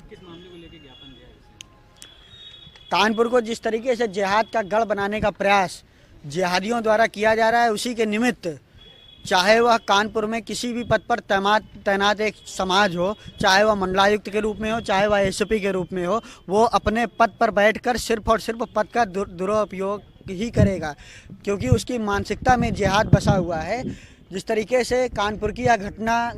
किस मामले को लेकर ज्ञापन दिया है? कानपुर को जिस तरीके से जिहाद का गढ़ बनाने का प्रयास जिहादियों द्वारा किया जा रहा है, उसी के निमित्त चाहे वह कानपुर में किसी भी पद पर तैनात एक समाज हो, चाहे वह मंडलायुक्त के रूप में हो, चाहे वह एसपी के रूप में हो, वो अपने पद पर बैठकर सिर्फ और सिर्फ पद का दुरुपयोग ही करेगा, क्योंकि उसकी मानसिकता में जिहाद बसा हुआ है। जिस तरीके से कानपुर की यह घटना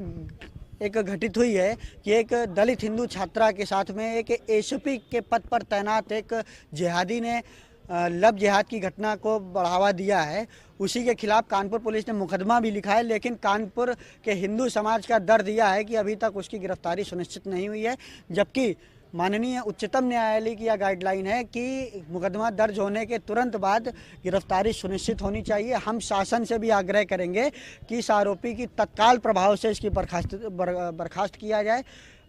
एक घटित हुई है कि एक दलित हिंदू छात्रा के साथ में एक एसपी के पद पर तैनात एक जिहादी ने लव जिहाद की घटना को बढ़ावा दिया है, उसी के खिलाफ कानपुर पुलिस ने मुकदमा भी लिखा है। लेकिन कानपुर के हिंदू समाज का दर्द यह है कि अभी तक उसकी गिरफ्तारी सुनिश्चित नहीं हुई है, जबकि माननीय उच्चतम न्यायालय की यह गाइडलाइन है कि मुकदमा दर्ज होने के तुरंत बाद गिरफ्तारी सुनिश्चित होनी चाहिए। हम शासन से भी आग्रह करेंगे कि इस आरोपी की तत्काल प्रभाव से इसकी बर्खास्त किया जाए।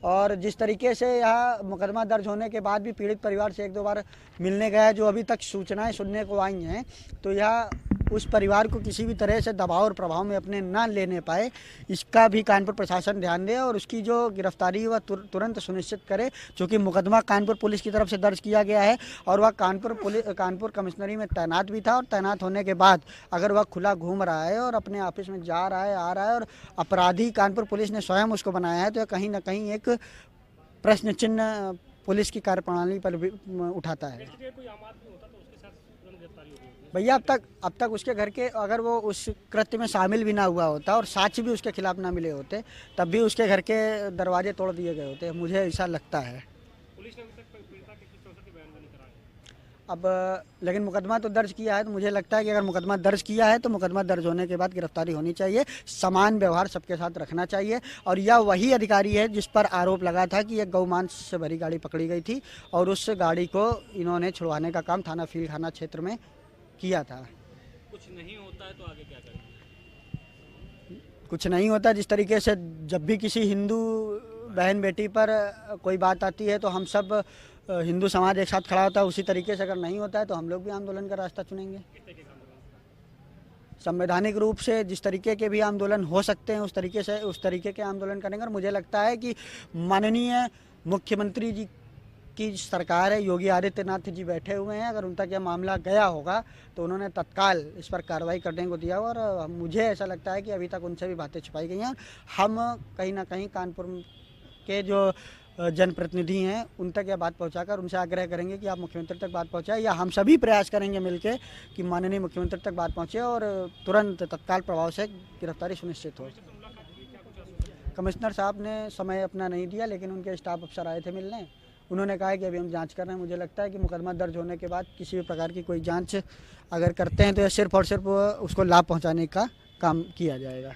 और जिस तरीके से यह मुकदमा दर्ज होने के बाद भी पीड़ित परिवार से एक दो बार मिलने गया, जो अभी तक सूचनाएं सुनने को आई हैं, तो यह उस परिवार को किसी भी तरह से दबाव और प्रभाव में अपने ना लेने पाए, इसका भी कानपुर प्रशासन ध्यान दे और उसकी जो गिरफ्तारी वह तुरंत सुनिश्चित करे, क्योंकि मुकदमा कानपुर पुलिस की तरफ से दर्ज किया गया है और वह कानपुर कमिश्नरी में तैनात भी था। और तैनात होने के बाद अगर वह खुला घूम रहा है और अपने ऑफिस में जा रहा है, आ रहा है और अपराधी कानपुर पुलिस ने स्वयं उसको बनाया है, तो कहीं ना कहीं एक प्रश्न चिन्ह पुलिस की कार्यप्रणाली पर भी उठाता है। भैया अब तक उसके घर के, अगर वो उस कृत्य में शामिल भी ना हुआ होता और साक्ष्य भी उसके खिलाफ ना मिले होते, तब भी उसके घर के दरवाजे तोड़ दिए गए होते, मुझे ऐसा लगता है। पुलिस ने अभी तक पीड़िता के किस तरह के बयान नहीं कराए। अब लेकिन मुकदमा तो दर्ज किया है, तो मुझे लगता है कि अगर मुकदमा दर्ज किया है तो मुकदमा दर्ज होने के बाद गिरफ्तारी होनी चाहिए। समान व्यवहार सबके साथ रखना चाहिए। और यह वही अधिकारी है जिस पर आरोप लगा था कि एक गौमांस से भरी गाड़ी पकड़ी गई थी और उस गाड़ी को इन्होंने छुड़वाने का काम थाना फील्ड थाना क्षेत्र में किया था। कुछ नहीं होता है तो आगे क्या करेंगे? कुछ नहीं होता, जिस तरीके से जब भी किसी हिंदू बहन बेटी पर कोई बात आती है तो हम सब हिंदू समाज एक साथ खड़ा होता है, उसी तरीके से अगर नहीं होता है तो हम लोग भी आंदोलन का रास्ता चुनेंगे। संवैधानिक रूप से जिस तरीके के भी आंदोलन हो सकते हैं उस तरीके के आंदोलन करेंगे। और मुझे लगता है कि माननीय मुख्यमंत्री जी की सरकार है, योगी आदित्यनाथ जी बैठे हुए हैं, अगर उन तक यह मामला गया होगा तो उन्होंने तत्काल इस पर कार्रवाई करने को दिया। और मुझे ऐसा लगता है कि अभी तक उनसे भी बातें छुपाई गई हैं। हम कहीं ना कहीं कानपुर के जो जनप्रतिनिधि हैं उन तक यह बात पहुंचाकर उनसे आग्रह करेंगे कि आप मुख्यमंत्री तक बात पहुंचाएं, या हम सभी प्रयास करेंगे मिलके कि माननीय मुख्यमंत्री तक बात पहुंचे और तुरंत तत्काल प्रभाव से गिरफ्तारी सुनिश्चित हो। कमिश्नर साहब ने समय अपना नहीं दिया, लेकिन उनके स्टाफ अफसर आए थे मिलने, उन्होंने कहा है कि अभी हम जांच कर रहे हैं। मुझे लगता है कि मुकदमा दर्ज होने के बाद किसी भी प्रकार की कोई जांच अगर करते हैं तो यह सिर्फ और सिर्फ उसको लाभ पहुंचाने का काम किया जाएगा।